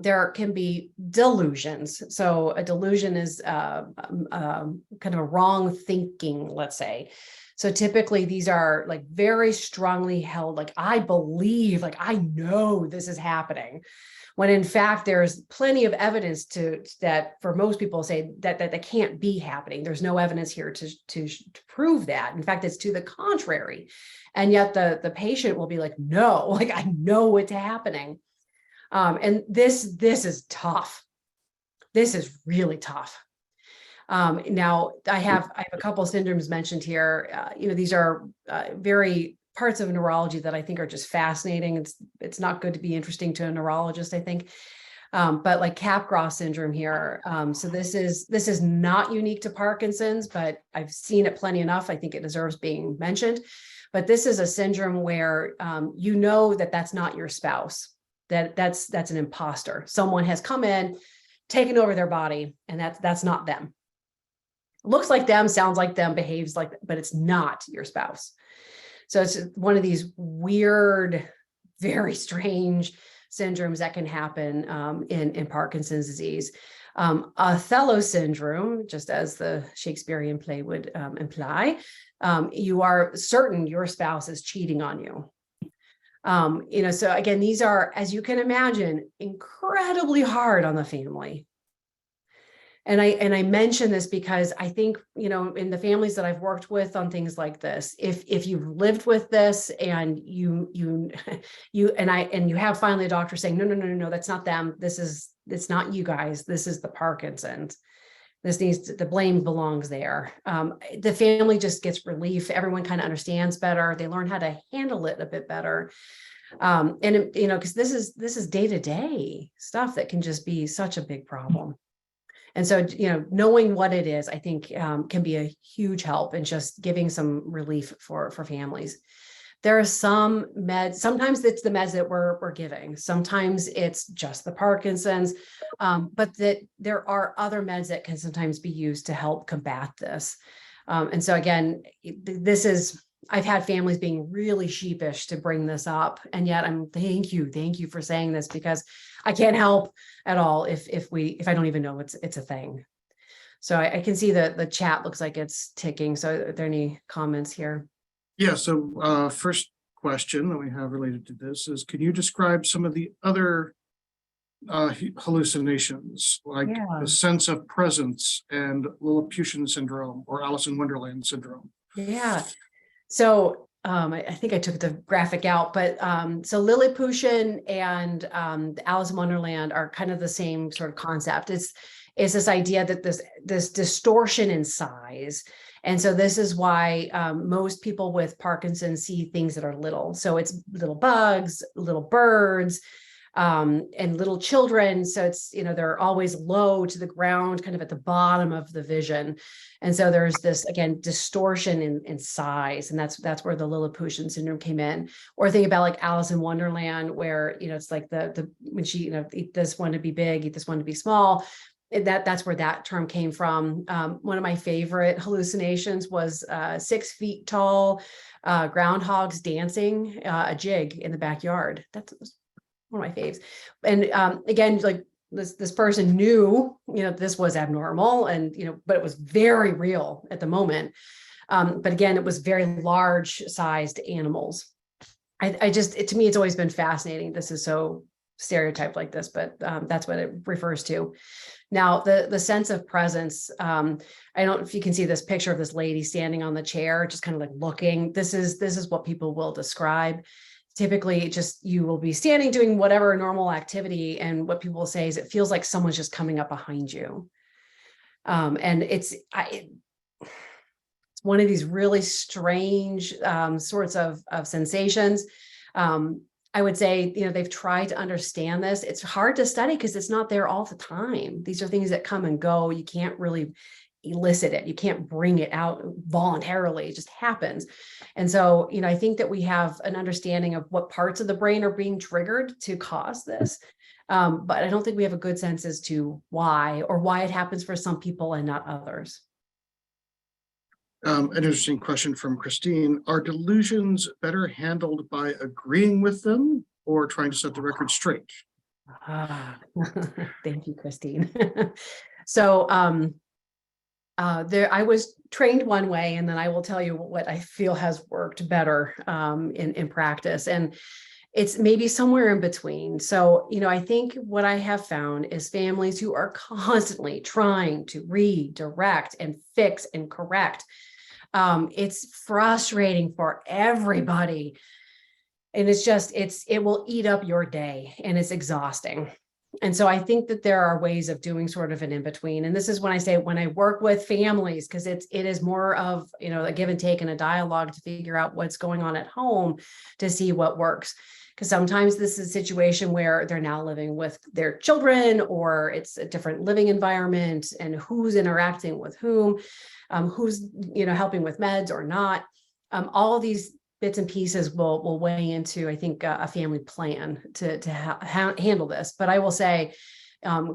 S1: there can be delusions. So a delusion is kind of a wrong thinking, let's say. So typically these are like very strongly held, like I believe, like I know this is happening, when in fact there's plenty of evidence that for most people say that can't be happening. There's no evidence here to prove that. In fact, it's to the contrary. And yet the patient will be like, no, like I know it's happening. And this is tough. This is really tough. Now I have a couple of syndromes mentioned here. These are very parts of neurology that I think are just fascinating. It's not good to be interesting to a neurologist, I think. But like Capgras syndrome here. So this is not unique to Parkinson's, but I've seen it plenty enough. I think it deserves being mentioned. But this is a syndrome where that's not your spouse. That's an imposter. Someone has come in, taken over their body, and that's not them. Looks like them, sounds like them, behaves like, but it's not your spouse. So it's one of these weird, very strange syndromes that can happen in Parkinson's disease. Othello syndrome, just as the Shakespearean play would imply, you are certain your spouse is cheating on you. So again, these are, as you can imagine, incredibly hard on the family. And I mention this because I think, in the families that I've worked with on things like this, if you've lived with this and you have finally a doctor saying, no, that's not them. It's not you guys. This is the Parkinson's. The blame belongs there. The family just gets relief. Everyone kind of understands better. They learn how to handle it a bit better. Because this is day-to-day stuff that can just be such a big problem. And so, knowing what it is, I think can be a huge help in just giving some relief for families. There are some meds, sometimes it's the meds that we're giving, sometimes it's just the Parkinson's, but that there are other meds that can sometimes be used to help combat this. And so again, I've had families being really sheepish to bring this up, and yet thank you for saying this, because I can't help at all if I don't even know it's a thing. So I can see the chat looks like it's ticking. So are there any comments here?
S2: Yeah, so first question that we have related to this is, can you describe some of the other hallucinations, like
S1: Yeah.
S2: the sense of presence and Lilliputian syndrome or Alice in Wonderland syndrome?
S1: Yeah. So I think I took the graphic out, but so Lilliputian and the Alice in Wonderland are kind of the same sort of concept. It's this idea that this distortion in size. And so this is why most people with Parkinson's see things that are little. So it's little bugs, little birds, and little children. So it's, they're always low to the ground, kind of at the bottom of the vision. And so there's this, again, distortion in size. And that's where the Lilliputian syndrome came in. Or think about like Alice in Wonderland, where, it's like when she, eat this one to be big, eat this one to be small. That's where that term came from. One of my favorite hallucinations was 6 feet tall groundhogs dancing a jig in the backyard. That's one of my faves. And again, like this person knew, this was abnormal, and but it was very real at the moment. But again, it was very large sized animals. To me, it's always been fascinating. This is so stereotyped like this, but that's what it refers to. Now, the sense of presence, I don't know if you can see this picture of this lady standing on the chair, just kind of like looking. This is what people will describe. Typically, just you will be standing doing whatever normal activity, and what people will say is it feels like someone's just coming up behind you. And it's one of these really strange sorts of sensations. I would say, they've tried to understand this. It's hard to study because it's not there all the time. These are things that come and go. You can't really elicit it. You can't bring it out voluntarily. It just happens. And so, I think that we have an understanding of what parts of the brain are being triggered to cause this. But I don't think we have a good sense as to why, or why it happens for some people and not others.
S2: An interesting question from Christine. Are delusions better handled by agreeing with them or trying to set the record straight?
S1: Thank you, Christine. So I was trained one way, and then I will tell you what I feel has worked better in practice. And it's maybe somewhere in between. So, I think what I have found is families who are constantly trying to redirect and fix and correct. It's frustrating for everybody. And it will eat up your day, and it's exhausting. And so I think that there are ways of doing sort of an in-between. And this is when I work with families, because it is more of, a give and take and a dialogue to figure out what's going on at home to see what works. Because sometimes this is a situation where they're now living with their children, or it's a different living environment, and who's interacting with whom, who's, helping with meds or not. All of these bits and pieces will weigh into, I think, a family plan to handle this. But I will say,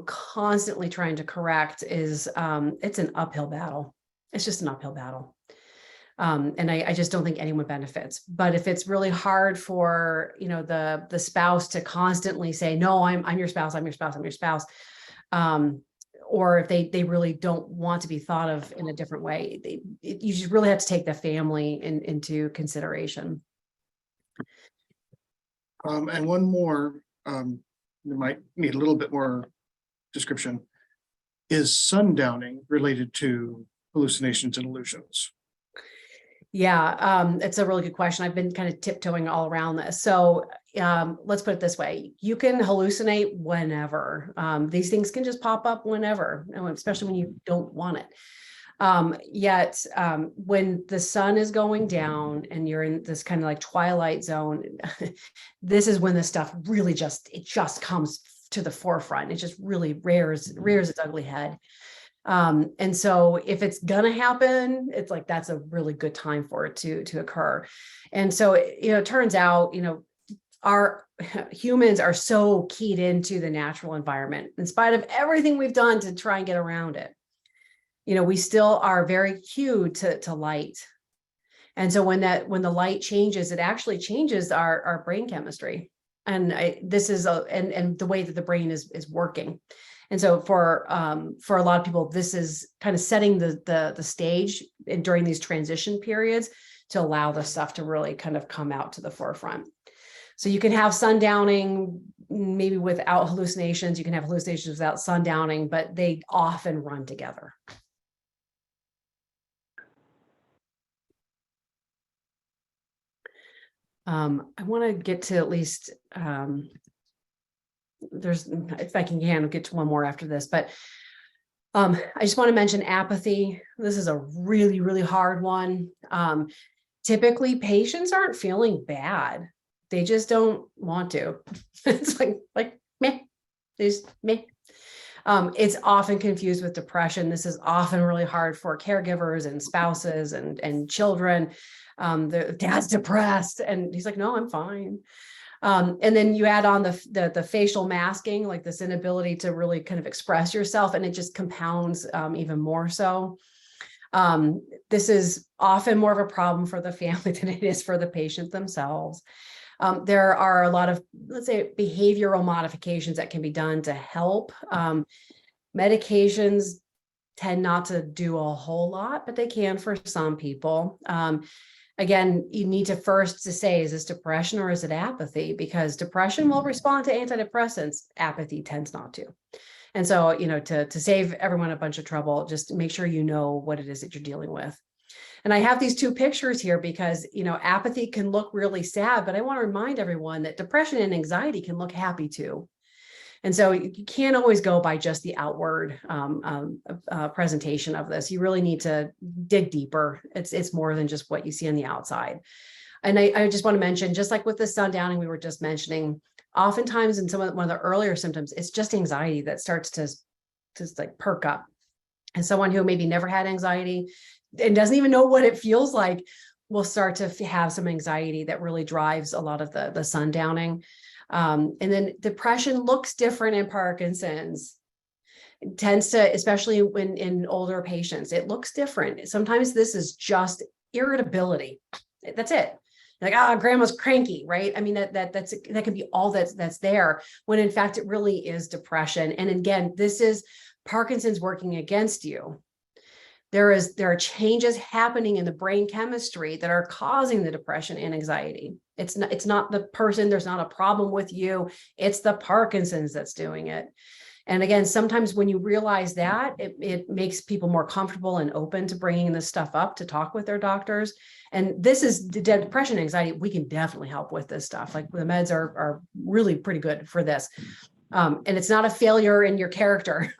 S1: constantly trying to correct it's an uphill battle. It's just an uphill battle. And I just don't think anyone benefits. But if it's really hard for, the spouse to constantly say, no, I'm your spouse, I'm your spouse, I'm your spouse. Or if they really don't want to be thought of in a different way, you just really have to take the family into consideration.
S2: And one more, you might need a little bit more description. Is sundowning related to hallucinations and illusions?
S1: Yeah, it's a really good question. I've been kind of tiptoeing all around this. So let's put it this way. You can hallucinate whenever. These things can just pop up whenever, especially when you don't want it. Yet when the sun is going down and you're in this kind of like twilight zone, this is when the stuff really just comes to the forefront. It just really rears its ugly head. And so if it's gonna happen, it's like, that's a really good time for it to occur. And so, it turns out, our humans are so keyed into the natural environment, in spite of everything we've done to try and get around it. We still are very cued to light. And so when the light changes, it actually changes our brain chemistry. And this is and the way that the brain is working. And so for a lot of people, this is kind of setting the stage during these transition periods to allow the stuff to really kind of come out to the forefront. So you can have sundowning maybe without hallucinations. You can have hallucinations without sundowning, but they often run together. I want to get to at least if I can get to one more after this, but I just want to mention apathy. This is a really, really hard one. Typically patients aren't feeling bad. They just don't want to. It's like meh, just meh. It's often confused with depression. This is often really hard for caregivers and spouses and children. The dad's depressed and he's like, no, I'm fine. And then you add on the facial masking, like this inability to really kind of express yourself, and it just compounds even more so. This is often more of a problem for the family than it is for the patient themselves. There are a lot of, let's say, behavioral modifications that can be done to help. Medications tend not to do a whole lot, but they can for some people. Again, you need to first to say, is this depression or is it apathy? Because depression will respond to antidepressants. Apathy tends not to. And so, to save everyone a bunch of trouble, just make sure you know what it is that you're dealing with. And I have these two pictures here because, apathy can look really sad, but I want to remind everyone that depression and anxiety can look happy too. And so you can't always go by just the outward presentation of this. You really need to dig deeper. It's more than just what you see on the outside. And I just want to mention, just like with the sundowning we were just mentioning, oftentimes in one of the earlier symptoms, it's just anxiety that starts to like perk up. And someone who maybe never had anxiety and doesn't even know what it feels like will start to have some anxiety that really drives a lot of the sundowning. And then depression looks different in Parkinson's. It tends to, especially when in older patients, it looks different. Sometimes this is just irritability. That's it. Like, grandma's cranky, right? I mean, that can be all that's there, when in fact it really is depression. And again, this is Parkinson's working against you. There are changes happening in the brain chemistry that are causing the depression and anxiety. It's not the person. There's not a problem with you. It's the Parkinson's that's doing it. And again, sometimes when you realize that, it makes people more comfortable and open to bringing this stuff up to talk with their doctors. And this is depression, anxiety. We can definitely help with this stuff. Like the meds are really pretty good for this. And it's not a failure in your character.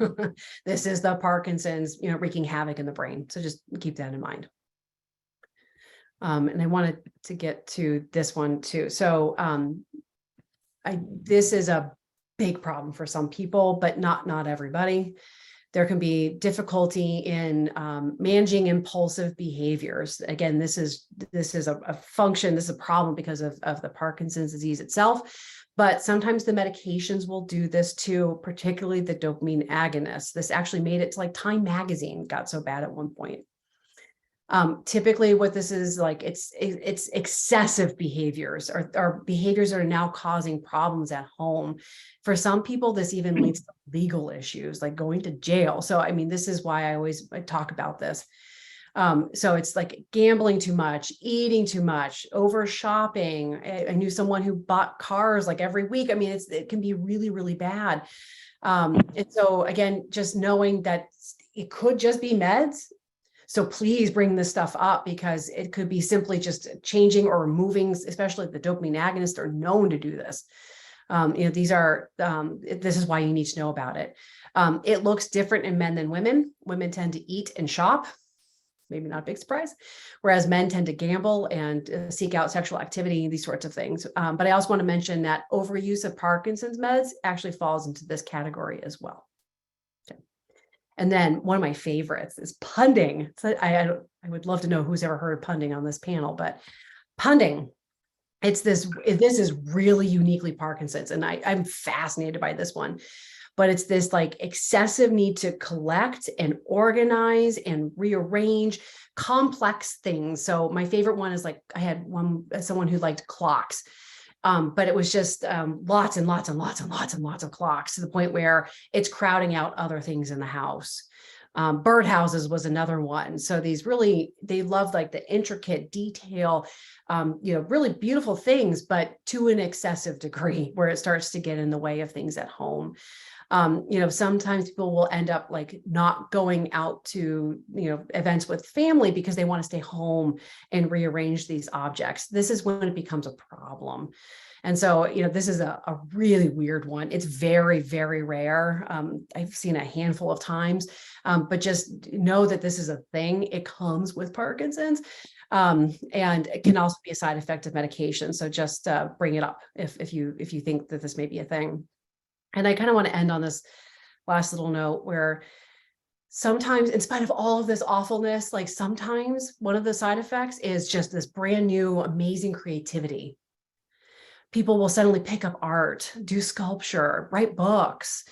S1: This is the Parkinson's, wreaking havoc in the brain. So just keep that in mind. And I wanted to get to this one too. So this is a big problem for some people, but not everybody. There can be difficulty in managing impulsive behaviors. Again, this is a function, this is a problem because of the Parkinson's disease itself. But sometimes the medications will do this too, particularly the dopamine agonists. This actually made it to like Time magazine got so bad at one point. Typically what this is like, it's excessive behaviors or behaviors that are now causing problems at home. For some people, this even leads to legal issues like going to jail. So, I mean, this is why I talk about this. So it's like gambling too much, eating too much, over shopping. I knew someone who bought cars like every week. I mean, it can be really, really bad. And so again, just knowing that it could just be meds. So please bring this stuff up because it could be simply just changing or removing, especially the dopamine agonists are known to do this. This is why you need to know about it. It looks different in men than women. Women tend to eat and shop. maybe not a big surprise. Whereas men tend to gamble and seek out sexual activity, these sorts of things. But I also want to mention that overuse of Parkinson's meds actually falls into this category as well. Okay. And then one of my favorites is punding. So I would love to know who's ever heard of punding on this panel, but punding. This is really uniquely Parkinson's, and I'm fascinated by this one. But it's this like excessive need to collect and organize and rearrange complex things. So my favorite one is like, I had someone who liked clocks, but it was just lots and lots and lots and lots and lots of clocks, to the point where it's crowding out other things in the house. Birdhouses was another one. So they love like the intricate detail, really beautiful things, but to an excessive degree where it starts to get in the way of things at home. Sometimes people will end up like not going out to, events with family because they want to stay home and rearrange these objects. This is when it becomes a problem. And so, this is a really weird one. It's very, very rare. I've seen a handful of times, but just know that this is a thing. It comes with Parkinson's, and it can also be a side effect of medication. So just bring it up if you think that this may be a thing. And I kind of want to end on this last little note where sometimes, in spite of all of this awfulness, like sometimes one of the side effects is just this brand new, amazing creativity. People will suddenly pick up art, do sculpture, write books.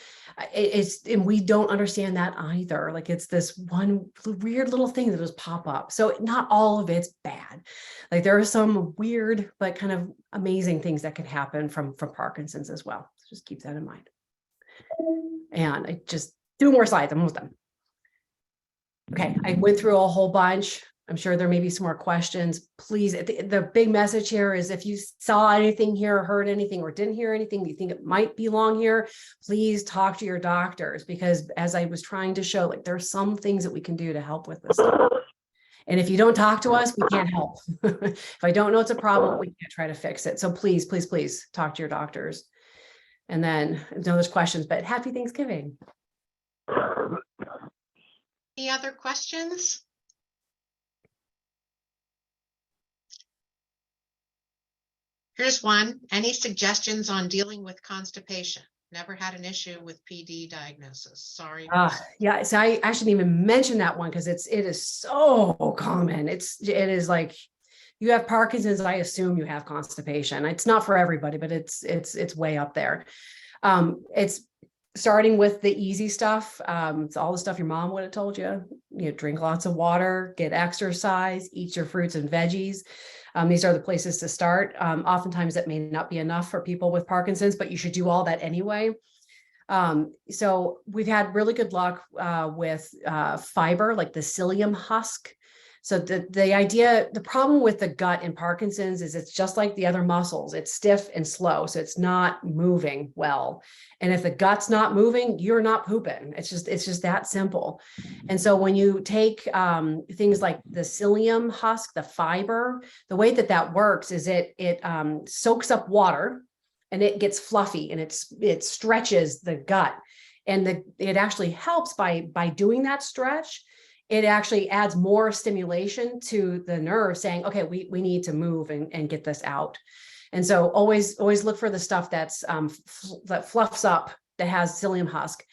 S1: And we don't understand that either. Like it's this one weird little thing that just pop up. So not all of it's bad. Like there are some weird, but kind of amazing things that can happen from Parkinson's as well. So just keep that in mind. And I just do more slides. I'm almost done. Okay, I went through a whole bunch. I'm sure there may be some more questions. Please, the big message here is if you saw anything here, heard anything, or didn't hear anything, you think it might belong here, please talk to your doctors, because as I was trying to show, like there's some things that we can do to help with this stuff. And if you don't talk to us, we can't help. If I don't know it's a problem, we can't try to fix it. So please, please, please talk to your doctors. And then I know there's questions, but happy Thanksgiving.
S4: Any other questions? Here's one. Any suggestions on dealing with constipation? Never had an issue with PD diagnosis. Sorry.
S1: Yeah, so I shouldn't even mention that one because it is so common. It is like you have Parkinson's, I assume you have constipation. It's not for everybody, but it's way up there. It's starting with the easy stuff. It's all the stuff your mom would have told you. Drink lots of water, get exercise, eat your fruits and veggies. These are the places to start. Oftentimes that may not be enough for people with Parkinson's, but you should do all that anyway. So we've had really good luck with fiber, like the psyllium husk. So the problem with the gut in Parkinson's is it's just like the other muscles. It's stiff and slow, so it's not moving well. And if the gut's not moving, you're not pooping. It's just that simple. And so when you take things like the psyllium husk, the fiber, the way that works is it soaks up water and it gets fluffy and it stretches the gut. And it actually helps by doing that stretch. It actually adds more stimulation to the nerve saying, okay, we need to move and get this out. And so always look for the stuff that fluffs up, that has psyllium husk.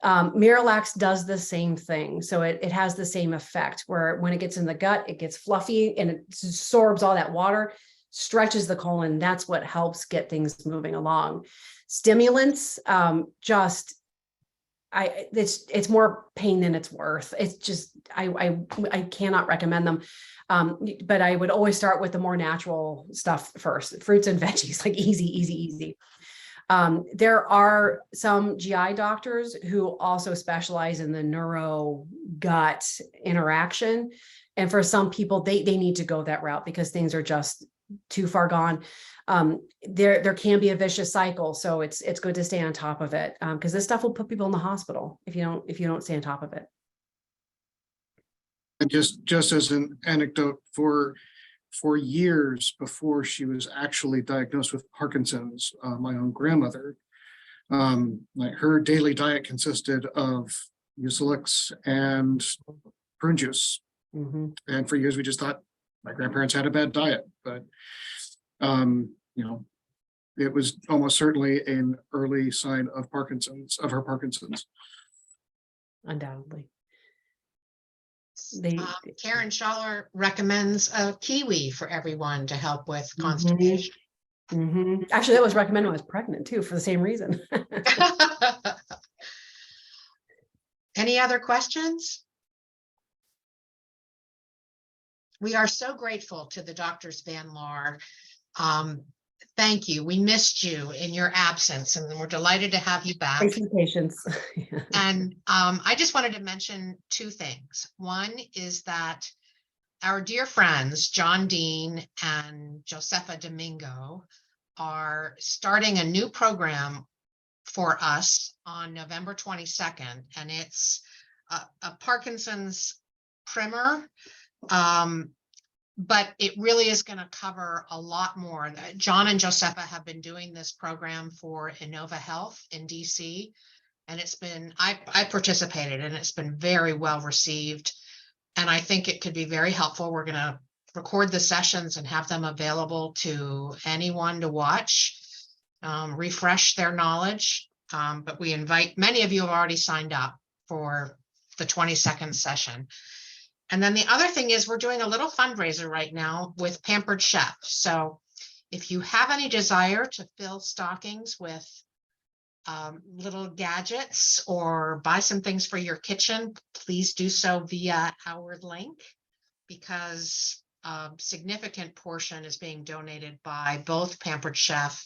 S1: Miralax does the same thing. So it has the same effect where when it gets in the gut, it gets fluffy and it absorbs all that water, stretches the colon. That's what helps get things moving along. Stimulants, it's more pain than it's worth. It's just, I cannot recommend them. But I would always start with the more natural stuff first, fruits and veggies, like easy. There are some GI doctors who also specialize in the neuro-gut interaction. And for some people, they need to go that route because things are just too far gone. There can be a vicious cycle. So it's good to stay on top of it because this stuff will put people in the hospital if you don't stay on top of it.
S2: And just as an anecdote, for years before she was actually diagnosed with Parkinson's, my own grandmother, like her daily diet consisted of Mucilix and prune juice
S1: Mhm.
S2: And for years, we just thought my grandparents had a bad diet, but, you know, it was almost certainly an early sign of Parkinson's, of her Parkinson's.
S1: Undoubtedly. They,
S4: Karen Schaller recommends a kiwi for everyone to help with
S1: Mhm.
S4: constipation.
S1: Actually, that was recommended when I was pregnant too, for the same reason.
S4: Any other questions? We are so grateful to the doctors Van Laar. Thank you. We missed you in your absence, and we're delighted to have you back.
S1: Thanks for the patience.
S4: And I just wanted to mention two things. One is that our dear friends, John Dean and Josefa Domingo, are starting a new program for us on November 22nd, and it's a Parkinson's primer. But it really is going to cover a lot more. John and Josefa have been doing this program for Innova Health in DC, and it's been, I participated, and it's been very well received. And I think it could be very helpful. We're going to record the sessions and have them available to anyone to watch, refresh their knowledge. But we invite, many of you have already signed up for the 22nd session. And then the other thing is we're doing a little fundraiser right now with Pampered Chef. So if you have any desire to fill stockings with little gadgets or buy some things for your kitchen, please do so via our link, because a significant portion is being donated by both Pampered Chef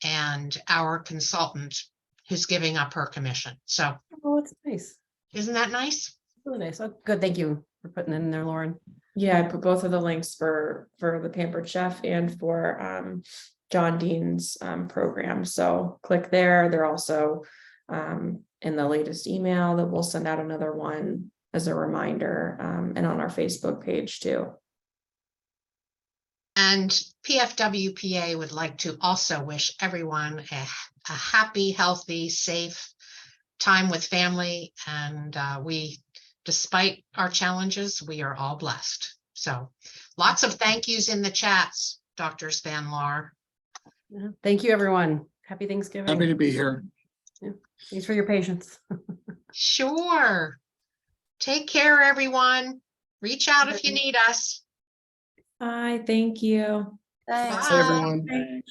S4: and our consultant who's giving up her commission. So
S1: Oh, it's nice.
S4: isn't that nice?
S1: Really nice. Oh, good. Thank you for putting it in there, Lauren.
S5: Yeah, I put both of the links for the Pampered Chef and for John Dean's program. So click there. They're also in the latest email that we'll send out another one as a reminder, and on our Facebook page too.
S4: And PFWPA would like to also wish everyone a happy, healthy, safe time with family. And despite our challenges, we are all blessed. So lots of thank yous in the chats, Doctors Van Laar.
S1: Yeah. Thank you, everyone. Happy Thanksgiving.
S2: Happy to be here.
S1: Thanks for your patience.
S4: Sure. Take care, everyone. Reach out if you need us.
S5: Bye, thank you.
S4: Bye.
S2: Hey, everyone.
S5: Bye.